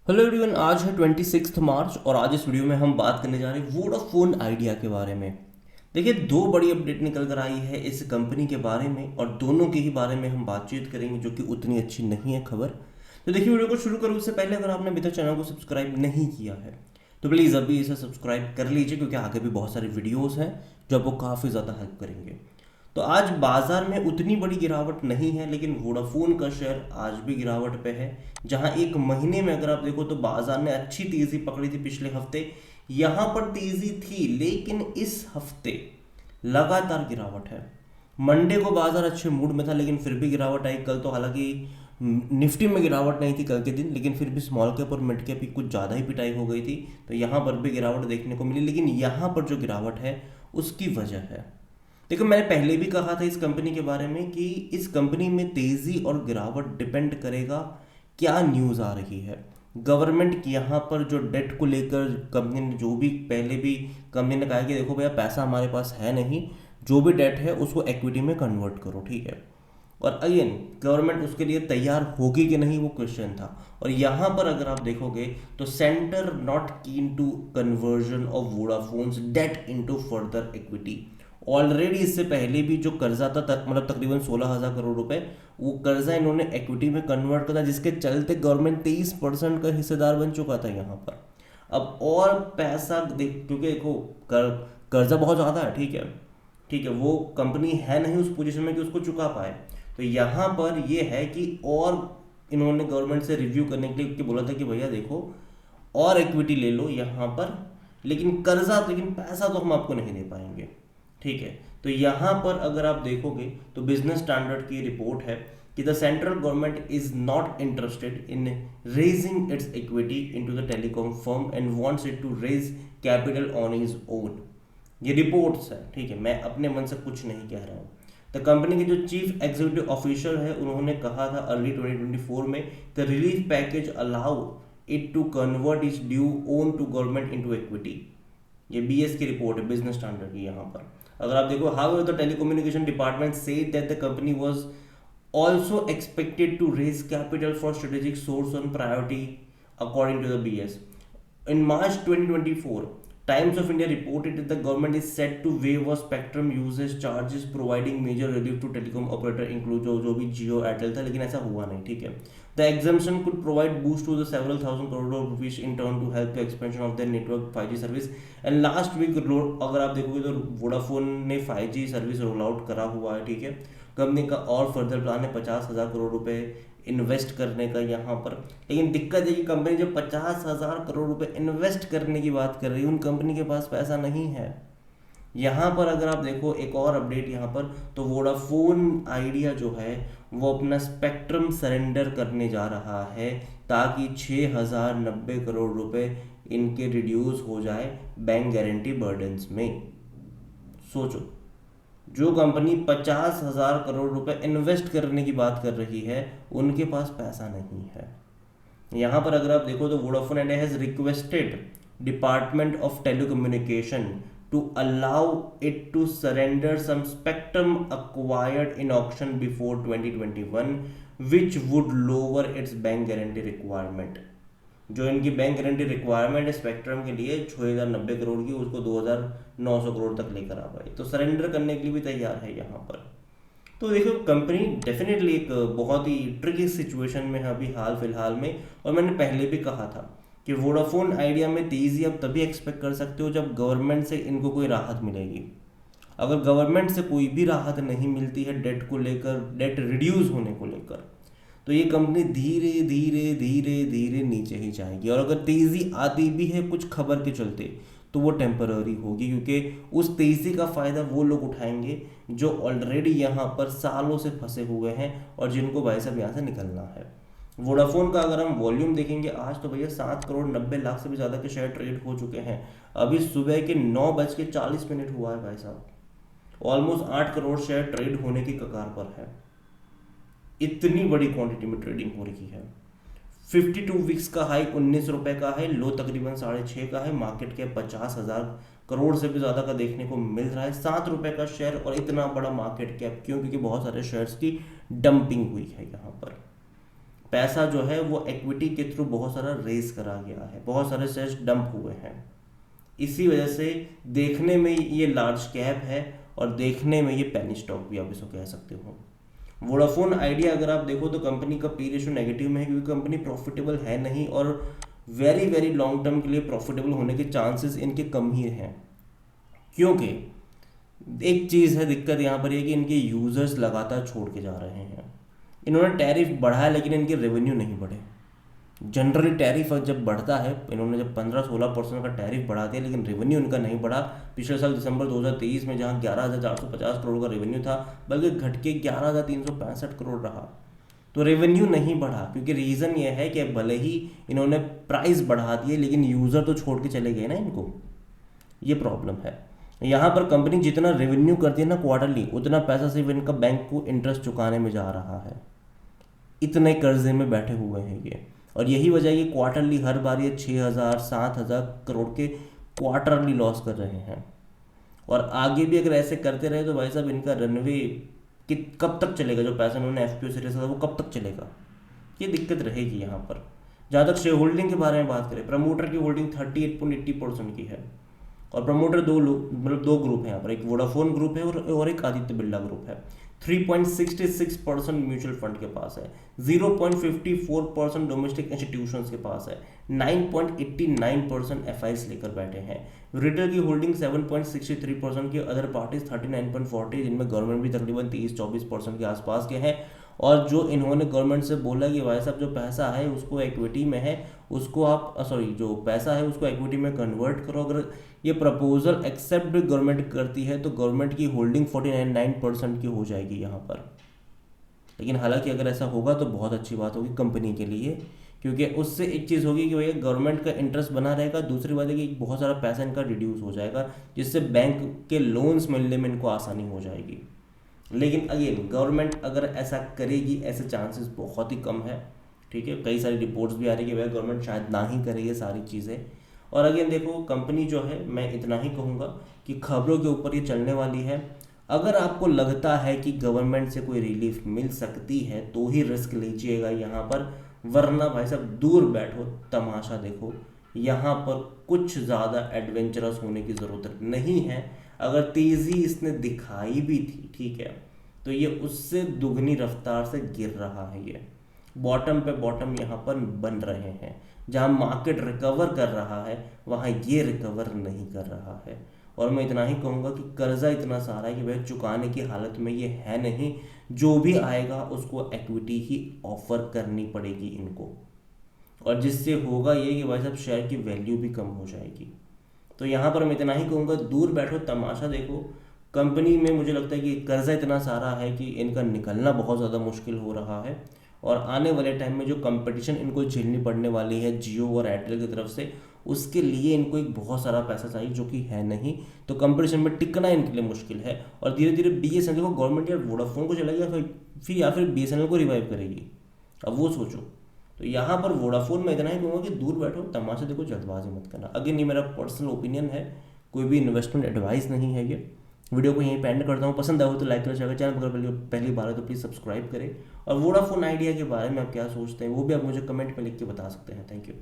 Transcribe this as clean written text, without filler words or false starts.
Hello everyone, आज है 26 मार्च और आज इस वीडियो में हम बात करने जा रहे हैं वोडाफोन आइडिया के बारे में। देखिए, दो बड़ी अपडेट निकल कर आई है इस कंपनी के बारे में और दोनों के ही बारे में हम बातचीत करेंगे, जो कि उतनी अच्छी नहीं है खबर। तो देखिए, वीडियो को शुरू करूँ उससे पहले अगर आपने अभी तक चैनल को सब्सक्राइब नहीं किया है तो प्लीज़ अभी इसे सब्सक्राइब कर लीजिए, क्योंकि आगे भी बहुत सारी वीडियोज़ हैं जो आपको काफ़ी ज़्यादा हेल्प करेंगे। तो आज बाजार में उतनी बड़ी गिरावट नहीं है, लेकिन वोडाफोन का शेयर आज भी गिरावट पे है। जहां एक महीने में अगर आप देखो तो बाजार ने अच्छी तेजी पकड़ी थी पिछले हफ्ते, यहां पर तेजी थी, लेकिन इस हफ्ते लगातार गिरावट है। मंडे को बाजार अच्छे मूड में था, लेकिन फिर भी गिरावट आई। कल तो हालांकि निफ्टी में गिरावट नहीं थी कल के दिन, लेकिन फिर भी स्मॉल कैप और मिड कैप की कुछ ज़्यादा ही पिटाई हो गई थी, तो यहाँ पर भी गिरावट देखने को मिली। लेकिन यहाँ पर जो गिरावट है उसकी वजह है, देखो मैंने पहले भी कहा था इस कंपनी के बारे में कि इस कंपनी में तेजी और गिरावट डिपेंड करेगा क्या न्यूज़ आ रही है। गवर्नमेंट यहाँ पर जो डेट को लेकर कंपनी ने जो भी पहले भी कंपनी ने कहा कि देखो भैया पैसा हमारे पास है नहीं, जो भी डेट है उसको इक्विटी में कन्वर्ट करो, ठीक है। और अगेन गवर्नमेंट उसके लिए तैयार होगी कि नहीं वो क्वेश्चन था। और यहाँ पर अगर आप देखोगे तो centre not keen to conversion of Vodafone's debt into further equity. Already इससे पहले भी जो कर्जा था मतलब तकरीबन 16,000 करोड़ रुपए, वो कर्जा इन्होंने इक्विटी में कन्वर्ट करा, जिसके चलते गवर्नमेंट 23% का हिस्सेदार बन चुका था यहाँ पर। अब और पैसा क्योंकि देखो कर्जा बहुत ज़्यादा है, ठीक है, ठीक है, वो कंपनी है नहीं उस पोजीशन में कि उसको चुका पाए। तो यहाँ पर ये है कि और इन्होंने गवर्नमेंट से रिव्यू करने के लिए बोला था कि भैया देखो और इक्विटी ले लो यहाँ पर, लेकिन पैसा तो हम आपको नहीं दे पाएंगे, ठीक है। तो यहाँ पर अगर आप देखोगे तो बिजनेस स्टैंडर्ड की रिपोर्ट है कि the central government is not interested in raising its equity into the telecom firm and wants it to raise capital on its own. ये रिपोर्ट्स है, ठीक है, मैं अपने मन से कुछ नहीं कह रहा हूँ। द कंपनी के जो चीफ एग्जीक्यूटिव ऑफिसर है उन्होंने कहा था अर्ली 2024 में the relief package allow it to convert its due owed to government into equity. ये बीएस की रिपोर्ट है, बिजनेस स्टैंडर्ड की। यहाँ पर अगर आप देखो how the telecommunication department said that the company was also expected to raise capital for strategic source on priority according to the BS. In March 2024, Times of India reported that the government is set to waive a spectrum usage charges providing major relief to telecom operator include जो भी जियो एयरटेल था, लेकिन ऐसा हुआ नहीं, ठीक है। The exemption could provide boost to the several thousand crore rupees in turn to help the expansion of their network 5G service. And last week अगर आप देखोगे तो वोडाफोन ने 5G सर्विस रोल आउट करा हुआ है, ठीक है। कंपनी का और फर्दर प्लान है 50,000 करोड़ रुपए इन्वेस्ट करने का यहाँ पर। लेकिन दिक्कत है कि कंपनी जब 50,000 करोड़ रुपए इन्वेस्ट करने की बात कर रही है, उन कंपनी के पास पैसा नहीं है। यहाँ पर अगर आप देखो एक और अपडेट यहाँ पर, तो वोडाफोन आइडिया जो है वो अपना स्पेक्ट्रम सरेंडर करने जा रहा है ताकि 6,090 करोड़ रुपए इनके रिड्यूस हो जाए बैंक गारंटी बर्डन्स में। सोचो, जो कंपनी 50,000 करोड़ रुपए इन्वेस्ट करने की बात कर रही है उनके पास पैसा नहीं है। यहाँ पर अगर आप देखो तो Vodafone India has requested department of telecommunication to allow it to surrender some spectrum acquired in auction before 2021 which would lower its bank guarantee requirement। जो इनकी बैंक गारंटी रिक्वायरमेंट है स्पेक्ट्रम के लिए 6,090 करोड़ की, उसको 2,900 करोड़ तक लेकर आ पाए, तो सरेंडर करने के लिए भी तैयार है यहाँ पर। तो देखो कंपनी डेफिनेटली एक बहुत ही ट्रिकी सिचुएशन में है अभी हाल फिलहाल में। और मैंने पहले भी कहा था कि वोडाफोन आइडिया में तेज़ी आप तभी एक्सपेक्ट कर सकते हो जब गवर्नमेंट से इनको कोई राहत मिलेगी। अगर गवर्नमेंट से कोई भी राहत नहीं मिलती है डेट को लेकर, डेट रिड्यूस होने को लेकर, तो ये कंपनी धीरे धीरे धीरे धीरे नीचे ही जाएगी। और अगर तेज़ी आती भी है कुछ खबर के चलते तो वो टेम्पररी होगी, क्योंकि उस तेज़ी का फ़ायदा वो लोग उठाएंगे जो ऑलरेडी यहाँ पर सालों से फंसे हुए हैं और जिनको भाई साहब यहाँ से निकलना है। वोडाफोन का अगर हम वॉल्यूम देखेंगे आज तो भैया 7,90,00,000 से भी ज़्यादा के शेयर ट्रेड हो चुके हैं। अभी सुबह के 9:40 हुआ है भाई साहब, ऑलमोस्ट 8 करोड़ शेयर ट्रेड होने की कगार पर है। इतनी बड़ी क्वांटिटी में ट्रेडिंग हो रही है। 52 वीक्स का हाई 19 रुपए का है, लो तकरीबन 6.5 का है, मार्केट कैप 50,000 करोड़ से भी ज़्यादा का देखने को मिल रहा है। 7 रुपए का शेयर और इतना बड़ा मार्केट कैप क्यों? क्योंकि बहुत सारे शेयर्स की डंपिंग हुई है यहाँ पर। पैसा जो है वो इक्विटी के थ्रू बहुत सारा रेस करा गया है, बहुत सारे शेयर्स डंप हुए हैं। इसी वजह से देखने में ये लार्ज कैप है और देखने में ये पेनी स्टॉक भी आप इसको कह सकते हो। वोडाफोन आइडिया अगर आप देखो तो कंपनी का पी रेशियो नेगेटिव में है, क्योंकि कंपनी प्रॉफिटेबल है नहीं और वेरी वेरी लॉन्ग टर्म के लिए प्रॉफिटेबल होने के चांसेस इनके कम ही हैं। क्योंकि एक चीज़ है दिक्कत यहाँ पर ये कि इनके यूज़र्स लगातार छोड़ के जा रहे हैं। इन्होंने टैरिफ बढ़ाया लेकिन इनके रेवेन्यू नहीं बढ़े। जनरली टैरिफ जब बढ़ता है, इन्होंने जब 15-16% का टैरिफ बढ़ा दिया लेकिन रेवेन्यू इनका नहीं बढ़ा। पिछले साल दिसंबर 2023 में जहां 11,450 करोड़ का रेवेन्यू था, बल्कि घट के 11,365 करोड़ रहा। तो रेवेन्यू नहीं बढ़ा क्योंकि रीज़न ये है कि भले ही इन्होंने प्राइस बढ़ा दिए लेकिन यूज़र तो छोड़ के चले गए ना इनको, ये प्रॉब्लम है। यहाँ पर कंपनी जितना रेवेन्यू करती है ना क्वार्टरली, उतना पैसा सिर्फ इनका बैंक को इंटरेस्ट चुकाने में जा रहा है। इतने कर्जे में बैठे हुए हैं ये, और यही वजह है कि क्वार्टरली हर बार ये 6,000-7,000 करोड़ के क्वार्टरली लॉस कर रहे हैं। और आगे भी अगर ऐसे करते रहे तो भाई साहब इनका रनवे कब तक चलेगा? जो पैसा इन्होंने एफपीओ से रेसा था वो कब तक चलेगा? ये दिक्कत रहेगी यहाँ पर। जहाँ तक शेयर होल्डिंग के बारे में बात करें, प्रमोटर की होल्डिंग 38.80% की है। और प्रमोटर मतलब दो ग्रुप है यहाँ पर, एक वोडाफोन ग्रुप है और एक आदित्य बिरला ग्रुप है। 3.66% म्यूचुअल फंड के पास है, 0.54% डोमेस्टिक इंस्टीट्यूशंस के पास है, 9.89% एफआईज लेकर बैठे हैं। रिटेल की होल्डिंग 7.63% की, अदर पार्टीज 39.40, जिनमें गवर्नमेंट भी तकरीबन 30-24% के आसपास के हैं। और जो इन्होंने गवर्नमेंट से बोला कि भाई साहब जो पैसा है उसको इक्विटी में है, उसको आप जो पैसा है उसको इक्विटी में कन्वर्ट करो। अगर ये प्रपोजल एक्सेप्ट गवर्नमेंट करती है तो गवर्नमेंट की होल्डिंग 49% की हो जाएगी यहाँ पर। लेकिन हालांकि अगर ऐसा होगा तो बहुत अच्छी बात होगी कंपनी के लिए, क्योंकि उससे एक चीज़ होगी कि भैया गवर्नमेंट का इंटरेस्ट बना रहेगा। दूसरी बात है कि बहुत सारा पैसा इनका रिड्यूस हो जाएगा, जिससे बैंक के लोन्स मिलने में इनको आसानी हो जाएगी। लेकिन अगेन गवर्नमेंट अगर ऐसा करेगी, ऐसे चांसेस बहुत ही कम है। ठीक है, कई सारी रिपोर्ट्स भी आ रही है कि भाई गवर्नमेंट शायद ना ही करे ये सारी चीज़ें। और अगेन देखो कंपनी जो है, मैं इतना ही कहूँगा कि खबरों के ऊपर ये चलने वाली है। अगर आपको लगता है कि गवर्नमेंट से कोई रिलीफ मिल सकती है तो ही रिस्क लीजिएगा यहाँ पर, वरना भाई साहब दूर बैठो तमाशा देखो। यहाँ पर कुछ ज़्यादा एडवेंचरस होने की ज़रूरत नहीं है। अगर तेज़ी इसने दिखाई भी थी, ठीक है, तो ये उससे दुगनी रफ्तार से गिर रहा है। ये बॉटम पे बॉटम यहाँ पर बन रहे हैं। जहाँ मार्केट रिकवर कर रहा है वहाँ ये रिकवर नहीं कर रहा है। और मैं इतना ही कहूँगा कि कर्जा इतना सारा है कि वह चुकाने की हालत में ये है नहीं। जो भी आएगा उसको इक्विटी ही ऑफर करनी पड़ेगी इनको, और जिससे होगा ये कि भाई साहब शेयर की वैल्यू भी कम हो जाएगी। तो यहाँ पर मैं इतना ही कहूँगा, दूर बैठो तमाशा देखो। कंपनी में मुझे लगता है कि कर्जा इतना सारा है कि इनका निकलना बहुत ज़्यादा मुश्किल हो रहा है। और आने वाले टाइम में जो कंपटीशन इनको झेलनी पड़ने वाली है जियो और एयरटेल की तरफ से, उसके लिए इनको एक बहुत सारा पैसा चाहिए जो कि है नहीं। तो कंपटीशन में टिकना इनके लिए मुश्किल है। और धीरे धीरे बीएसएनएल को गवर्नमेंट या वोडाफोन को चलाएगी या फिर बीएसएनएल को रिवाइव करेगी, अब वो सोचो। तो यहाँ पर वोडाफोन में इतना ही कहूँगा कि दूर बैठो तमाशा देखो, जल्दबाजी मत करना। अगेन ये मेरा पर्सनल ओपिनियन है, कोई भी इन्वेस्टमेंट एडवाइस नहीं है ये। वीडियो को यहीं पे एंड करता हूँ। पसंद आया हो तो लाइक करें, चैनल पर पहली बार है तो प्लीज़ सब्सक्राइब करें। और वोडाफोन आइडिया के बारे में आप क्या सोचते हैं वो भी आप मुझे कमेंट में लिख के बता सकते हैं। Thank you.